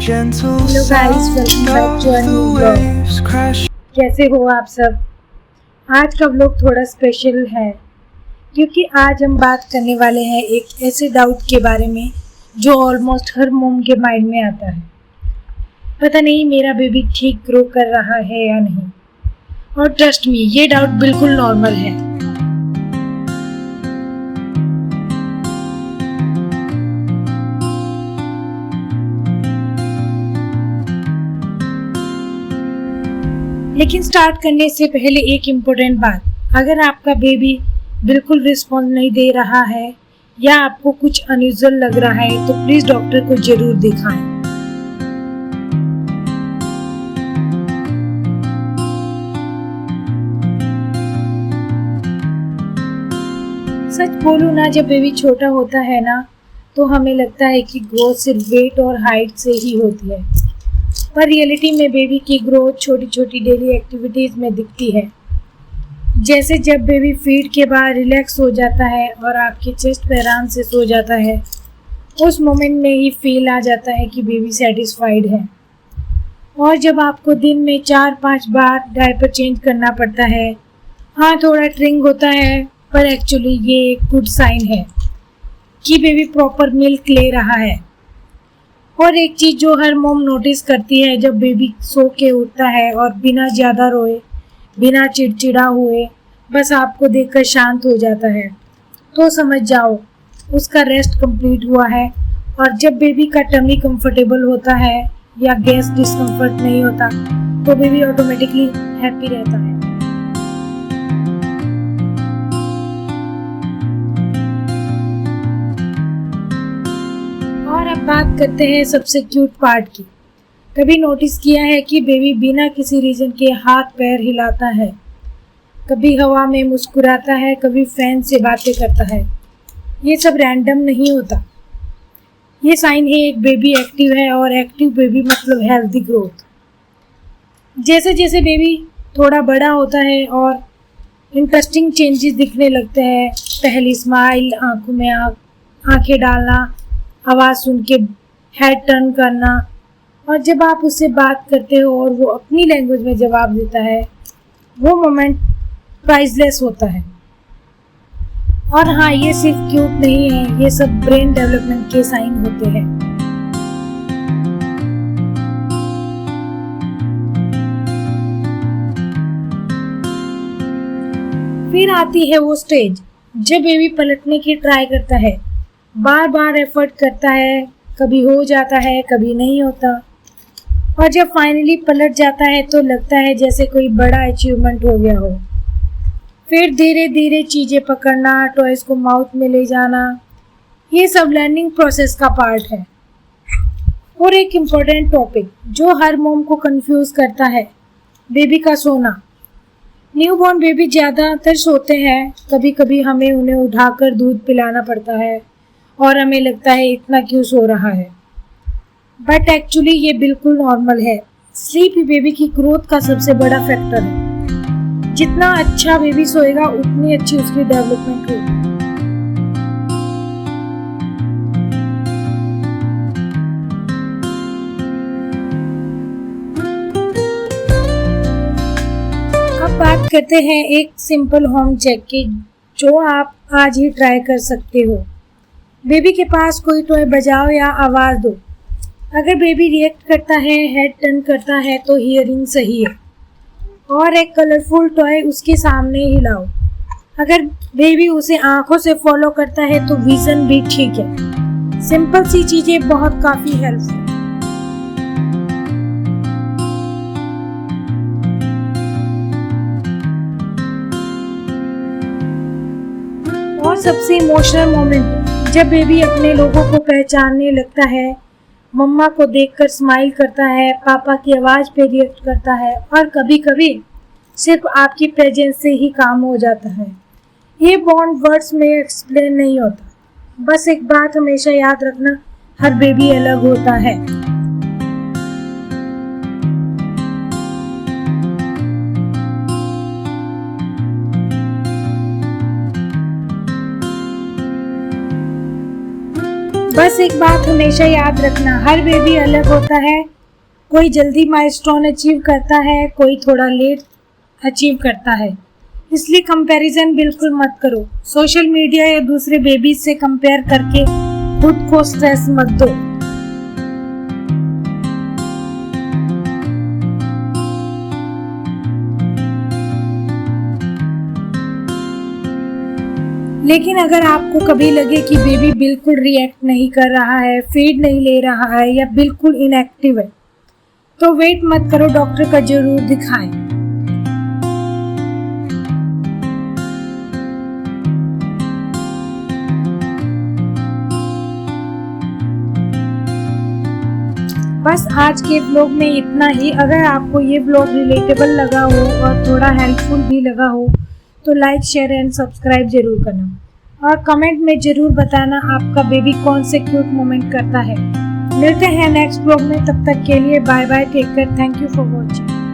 Hello guys, welcome back to new blog. कैसे हो आप सब? आज का ब्लॉग थोड़ा स्पेशल है क्योंकि आज हम बात करने वाले हैं एक ऐसे डाउट के बारे में जो ऑलमोस्ट हर मॉम के माइंड में आता है। पता नहीं मेरा बेबी ठीक ग्रो कर रहा है या नहीं। और ट्रस्ट मी, ये डाउट बिल्कुल नॉर्मल है। लेकिन स्टार्ट करने से पहले एक इम्पोर्टेंट बात, अगर आपका बेबी बिल्कुल रिस्पॉन्स नहीं दे रहा है या आपको कुछ अनयूजुअल लग रहा है तो प्लीज डॉक्टर को जरूर दिखाएं। सच बोलूं ना, जब बेबी छोटा होता है ना तो हमें लगता है कि ग्रोथ सिर्फ वेट और हाइट से ही होती है, पर रियलिटी में बेबी की ग्रोथ छोटी छोटी डेली एक्टिविटीज़ में दिखती है। जैसे जब बेबी फीड के बाद रिलैक्स हो जाता है और आपके चेस्ट पे आराम से सो जाता है, उस मोमेंट में ही फील आ जाता है कि बेबी सेटिस्फाइड है। और जब आपको दिन में 4-5 बार डायपर चेंज करना पड़ता है, हाँ थोड़ा ट्रिंग होता है, पर एक्चुअली ये एक गुड साइन है कि बेबी प्रॉपर मिल्क ले रहा है। और एक चीज़ जो हर मॉम नोटिस करती है, जब बेबी सो के उठता है और बिना ज़्यादा रोए, बिना चिड़चिड़ा हुए, बस आपको देखकर शांत हो जाता है, तो समझ जाओ उसका रेस्ट कंप्लीट हुआ है। और जब बेबी का टमी कंफर्टेबल होता है या गैस डिस्कम्फर्ट नहीं होता तो बेबी ऑटोमेटिकली हैप्पी रहता है। और अब बात करते हैं सबसे क्यूट पार्ट की। कभी नोटिस किया है कि बेबी बिना किसी रीज़न के हाथ पैर हिलाता है, कभी हवा में मुस्कुराता है, कभी फैन से बातें करता है। ये सब रैंडम नहीं होता, ये साइन है एक बेबी एक्टिव है, और एक्टिव बेबी मतलब हेल्दी ग्रोथ। जैसे जैसे बेबी थोड़ा बड़ा होता है और इंटरेस्टिंग चेंजेस दिखने लगते हैं, पहली स्माइल, आंखों में आंखें डालना, आवाज़ सुन के हेड टर्न करना, और जब आप उससे बात करते हो और वो अपनी लैंग्वेज में जवाब देता है, वो मोमेंट प्राइसलेस होता है। और हाँ, ये सिर्फ क्यूट नहीं है, ये सब ब्रेन डेवलपमेंट के साइन होते हैं। फिर आती है वो स्टेज जब बेबी पलटने की ट्राई करता है, बार बार एफर्ट करता है, कभी हो जाता है कभी नहीं होता, और जब फाइनली पलट जाता है तो लगता है जैसे कोई बड़ा अचीवमेंट हो गया हो। फिर धीरे धीरे चीज़ें पकड़ना, टॉयज को माउथ में ले जाना, ये सब लर्निंग प्रोसेस का पार्ट है। और एक इम्पोर्टेंट टॉपिक जो हर मॉम को कंफ्यूज करता है, बेबी का सोना। न्यूबॉर्न बेबी ज़्यादातर सोते हैं, कभी कभी हमें उन्हें उठाकर दूध पिलाना पड़ता है और हमें लगता है इतना क्यों सो रहा है, बट एक्चुअली ये बिल्कुल नॉर्मल है। स्लीप ही बेबी की ग्रोथ का सबसे बड़ा फैक्टर है। जितना अच्छा बेबी सोएगा उतनी अच्छी उसकी डेवलपमेंट होगी। अब बात करते हैं एक सिंपल होम चेक की, जो आप आज ही ट्राई कर सकते हो। बेबी के पास कोई टॉय बजाओ या आवाज़ दो। अगर बेबी रिएक्ट करता है, हेड टर्न करता है, तो हियरिंग सही है। और एक कलरफुल टॉय उसके सामने हिलाओ। अगर बेबी उसे आंखों से फॉलो करता है तो विजन भी ठीक है। सिंपल सी चीज़ें बहुत काफ़ी हेल्पफुल। और सबसे इमोशनल मोमेंट, जब बेबी अपने लोगों को पहचानने लगता है, मम्मा को देखकर स्माइल करता है, पापा की आवाज़ पे रिएक्ट करता है, और कभी कभी सिर्फ आपकी प्रेजेंस से ही काम हो जाता है। ये बॉन्ड वर्ड्स में एक्सप्लेन नहीं होता। बस एक बात हमेशा याद रखना, हर बेबी अलग होता है। बस बस एक बात हमेशा याद रखना, हर बेबी अलग होता है। कोई जल्दी माइलस्टोन अचीव करता है, कोई थोड़ा लेट अचीव करता है, इसलिए कंपैरिजन बिल्कुल मत करो। सोशल मीडिया या दूसरे बेबी से कंपेयर करके खुद को स्ट्रेस मत दो। लेकिन अगर आपको कभी लगे कि बेबी बिल्कुल रिएक्ट नहीं कर रहा है, फीड नहीं ले रहा है या बिल्कुल इनएक्टिव है, तो वेट मत करो, डॉक्टर का जरूर दिखाएं। बस आज के ब्लॉग में इतना ही। अगर आपको ये ब्लॉग रिलेटेबल लगा हो और थोड़ा हेल्पफुल भी लगा हो तो लाइक, शेयर एंड सब्सक्राइब जरूर करना और कमेंट में जरूर बताना आपका बेबी कौन से क्यूट मोमेंट करता है। मिलते हैं नेक्स्ट ब्लॉग में, तब तक के लिए bye bye, take care, thank you for watching.